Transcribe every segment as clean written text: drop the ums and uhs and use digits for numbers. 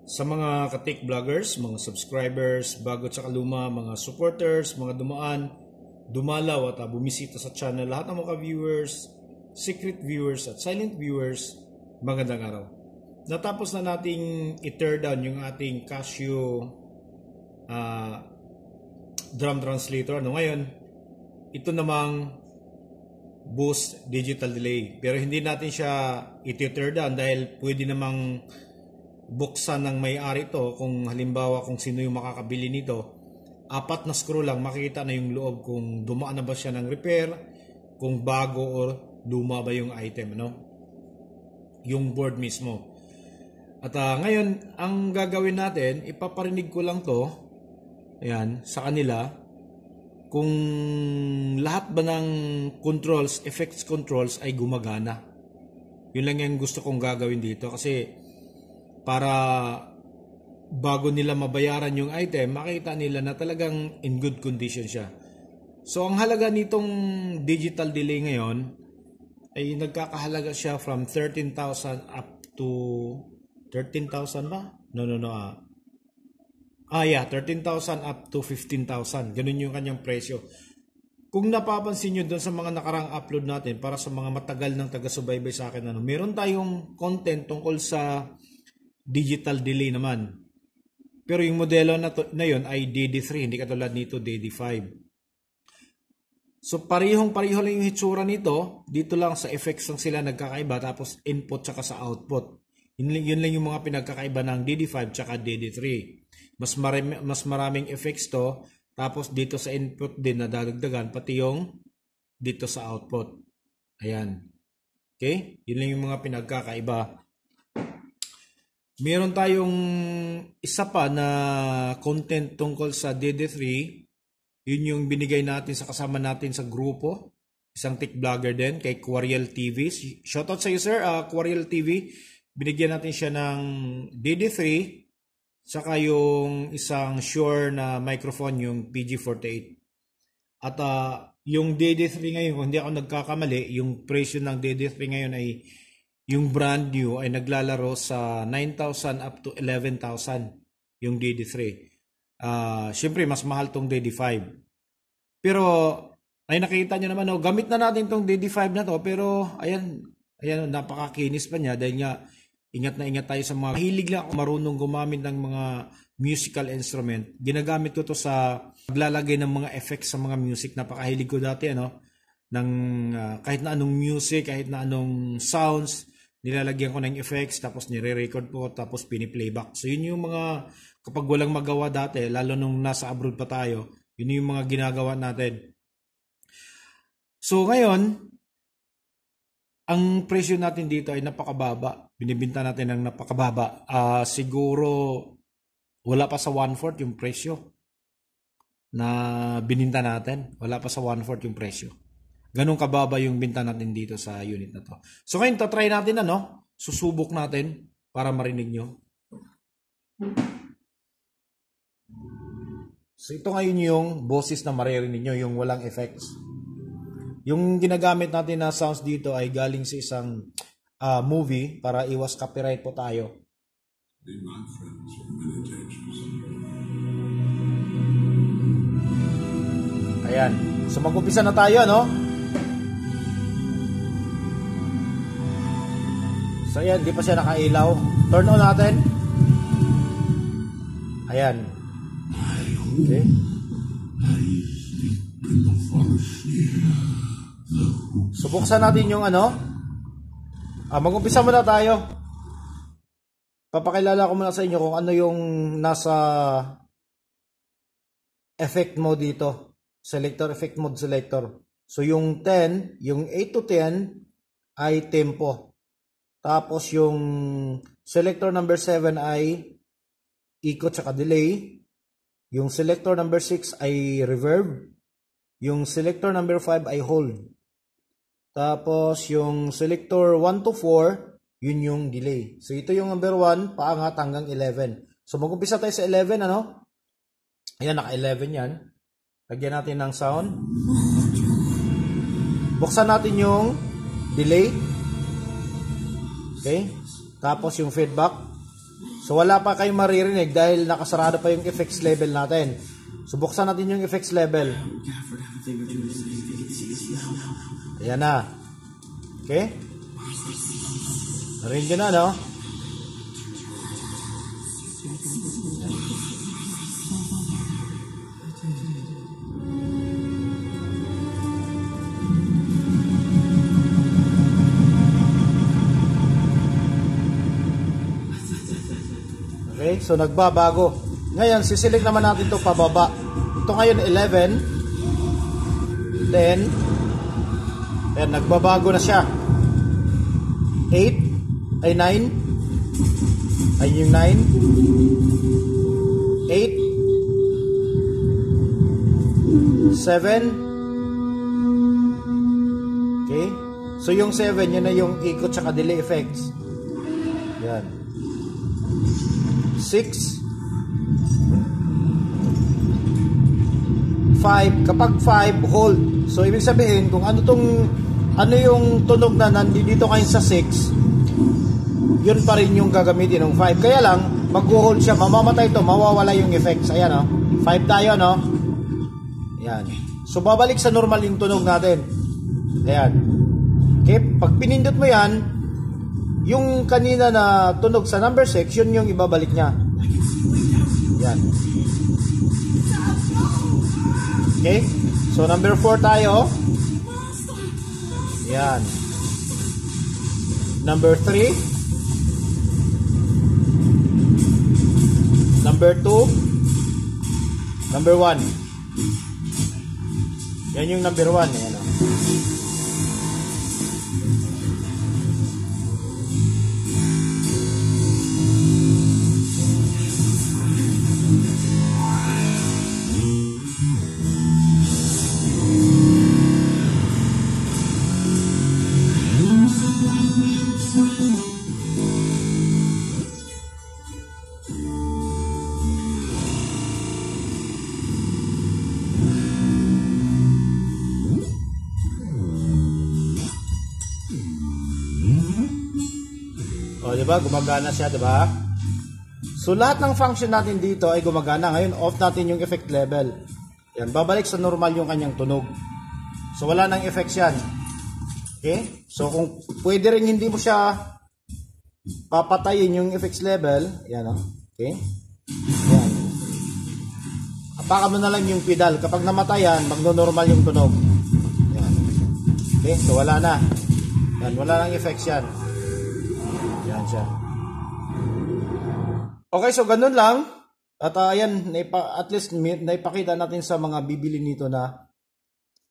Sa mga ka-tech vloggers, mga subscribers, bago at luma, mga supporters, mga dumaan, dumalaw at bumisita sa channel, lahat ng mga viewers, secret viewers at silent viewers, magandang araw. Natapos na nating i-tear down yung ating Casio drum translator. Ngayon, ito namang Boost digital delay. Pero hindi natin siya i-tear down dahil pwede namang buksan ng may-ari ito. Kung halimbawa kung sino yung makakabili nito, 4 na screw lang, makikita na yung loob kung dumaan na ba siya ng repair, kung bago o luma ba yung item, yung board mismo. At ngayon, ang gagawin natin, ipaparinig ko lang to, ayan, sa kanila, kung lahat ba ng controls, effects controls ay gumagana. Yun lang yung gusto kong gagawin dito kasi para bago nila mabayaran yung item, makita nila na talagang in good condition siya. So ang halaga nitong digital delay ngayon ay nagkakahalaga siya from 13,000 up to 13,000 ba? No. 13,000 up to 15,000. Ganun yung kanyang presyo. Kung napapansin nyo doon sa mga nakarang upload natin para sa mga matagal ng taga-subaybay sa akin, meron tayong content tungkol sa digital delay naman. Pero yung modelo na yun ay DD3, hindi katulad nito DD5. So parehong-pareho lang yung hitsura nito. Dito lang sa effects lang sila nagkakaiba, tapos input tsaka sa output. Yun lang yung mga pinagkakaiba ng DD5 tsaka DD3. Mas maraming effects to, tapos dito sa input din nadadagdagan, pati yung dito sa output. Ayan. Okay? Yun lang yung mga pinagkakaiba. Meron tayong isa pa na content tungkol sa DD3. Yun yung binigay natin sa kasama natin sa grupo. Isang tech vlogger din, kay Quariel TV. Shoutout sa iyo, sir, Quariel TV. Binigyan natin siya ng DD3. Saka yung isang Shure na microphone, yung PG48. At yung DD3 ngayon, kung hindi ako nagkakamali, yung presyo ng DD3 ngayon ay yung brand new ay naglalaro sa 9,000 up to 11,000 yung DD3. Siyempre, mas mahal tong DD5. Pero, ay nakita nyo naman, gamit na natin tong DD5 na to. Pero, ayan, napakakinis pa niya. Dahil nga, ingat na ingat tayo sa mga hilig lang ako marunong gumamit ng mga musical instrument. Ginagamit ko to sa paglalagay ng mga effects sa mga music. Napakahilig ko dati, ng kahit na anong music, kahit na anong sounds, nilalagyan ko ng effects, tapos nire-record po, tapos piniplayback. So yun yung mga, kapag walang magawa dati, lalo nung nasa abroad pa tayo, yun yung mga ginagawa natin. So ngayon, ang presyo natin dito ay napakababa. Binibinta natin ng napakababa. Siguro wala pa sa 1/4 yung presyo na bininta natin. Wala pa sa 1/4 yung presyo. Ganun kababa yung binta natin dito sa unit na to. So ngayon, tatry natin susubok natin para marinig nyo. So ito ngayon yung boses na maririnig nyo, yung walang effects. Yung ginagamit natin na sounds dito ay galing sa isang movie para iwas copyright po tayo. Ayan. So mag-umpisa na tayo, So ayan, di pa siya nakailaw. Turn on natin. Ayan. Okay. So buksan natin yung mag-umpisa muna tayo. Papakilala ko muna sa inyo kung ano yung nasa effect mode dito. Selector, effect mode selector. So yung 10, yung 8 to 10 ay tempo. Tapos yung selector number 7 ay ikot saka delay. Yung selector number 6 ay reverb. Yung selector number 5 ay hold. Tapos yung selector 1 to 4, yun yung delay. So ito yung number 1, paangat hanggang 11. So mag-umpisa tayo sa 11, Ayan, naka 11 yan. Lagyan natin ng sound. Buksan natin yung delay. Okay? Tapos yung feedback. So wala pa kayong maririnig dahil nakasarado pa yung effects level natin. So buksan natin yung effects level. Ayan na. Okay? Narinig nyo na, no? Okay, so nagbabago. Ngayon, siselect naman natin ito pababa. Ito ngayon 11, 10, and nagbabago na siya. 8, ay 9, ay yung 9, 8, 7, okay, so yung 7, yun na yung ikot tsaka delay effects. Yan. 6, 5, kapag 5, hold. So ibig sabihin kung ano yung tunog na nandito kayo sa 6, yun pa rin yung gagamitin ng 5. Kaya lang mag-hold siya, mamamatay ito, mawawala yung effects. Ayan, oh. 5 tayo, no? Ayan. So babalik sa normal yung tunog natin. Ayan. Okay, pag pinindot mo yan, yung kanina na tunog sa number 6, yun yung ibabalik niya. Yan. Okay? So, number 4 tayo. Yan. Number 3. Number 2. Number 1. Yan yung number 1. Yan. O, diba? Gumagana siya, diba? So, lahat ng function natin dito ay gumagana. Ngayon, off natin yung effect level. Yan, babalik sa normal yung kanyang tunog. So, wala nang effects yan. Okay? So, kung pwede rin hindi mo siya papatayin yung effects level, yan, o. Okay? Yan. Apakan mo na lang yung pedal. Kapag namatayan, magno-normal yung tunog. Yan. Okay? So, wala na. Yan, wala nang effects yan. Yan siya. Okay, so ganun lang. At ayan, at least naipakita natin sa mga bibili nito na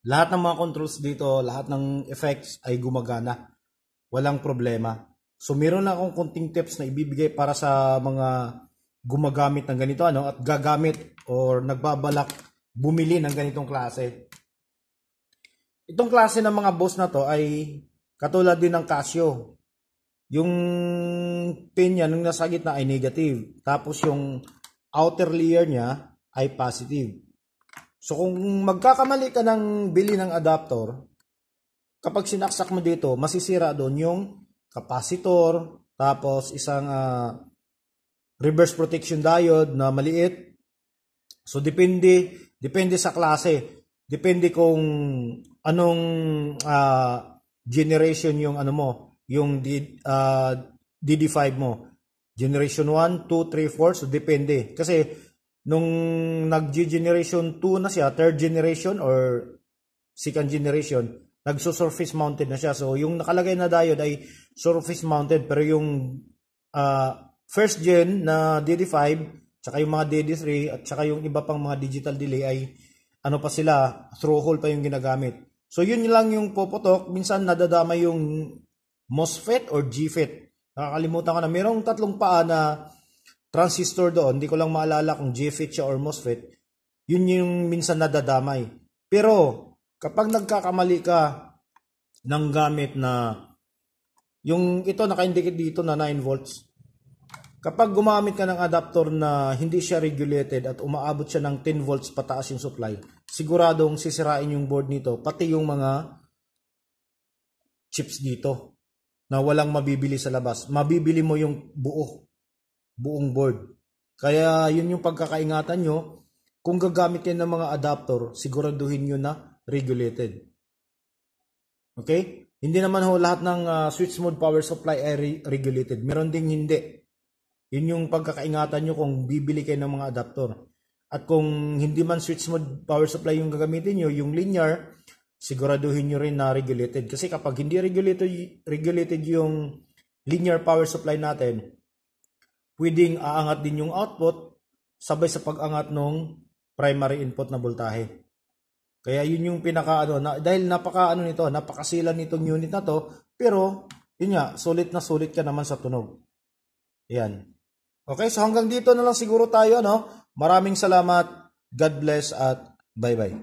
lahat ng mga controls dito, lahat ng effects ay gumagana. Walang problema. So meron na akong konting tips na ibibigay para sa mga gumagamit ng ganito, ano, at gagamit or nagbabalak bumili ng ganitong klase. Itong klase ng mga boss na to ay katulad din ng Casio. Yung pin niya nung nasa gitna ay negative. Tapos yung outer layer niya ay positive. So kung magkakamali ka ng bili ng adapter, kapag sinaksak mo dito, masisira doon yung capacitor, tapos isang reverse protection diode na maliit. So depende sa klase. Depende kung anong generation yung ano mo, yung DD5 mo. Generation 1, 2, 3, 4. So depende. Kasi nung nag-generation 2 na siya, third generation or second generation, nagso-surface mounted na siya. So yung nakalagay na diode ay surface mounted, pero yung first gen na DD5, tsaka yung mga DD3 at tsaka yung iba pang mga digital delay ay ano pa sila, through hole pa yung ginagamit. So yun lang yung puputok. Minsan nadadama yung MOSFET or GFET. Nakakalimutan ko na. Mayroong tatlong paa na transistor doon. Hindi ko lang maalala kung GFET siya or MOSFET. Yun yung minsan nadadamay. Pero kapag nagkakamali ka ng gamit na yung ito naka-indicate dito na 9 volts. Kapag gumamit ka ng adapter na hindi siya regulated at umaabot siya ng 10 volts pataas yung supply, siguradong sisirain yung board nito, pati yung mga chips dito na walang mabibili sa labas. Mabibili mo yung buo. buong board. Kaya yun yung pagkakaingatan nyo. Kung gagamit kayo ng mga adapter, siguraduhin nyo na regulated. Okay? Hindi naman ho lahat ng switch mode power supply ay regulated. Meron ding hindi. Yun yung pagkakaingatan nyo kung bibili kayo ng mga adapter. At kung hindi man switch mode power supply yung gagamitin nyo, yung linear, siguraduhin nyo rin na regulated. Kasi kapag hindi regulated yung linear power supply natin, pwedeng aangat din yung output sabay sa pag-angat ng primary input na voltahe. Kaya yun yung dahil napakasilan nitong unit na to, pero yun nga, sulit na sulit ka naman sa tunog. Yan. Okay, so hanggang dito na lang siguro tayo, no? Maraming salamat. God bless at bye-bye.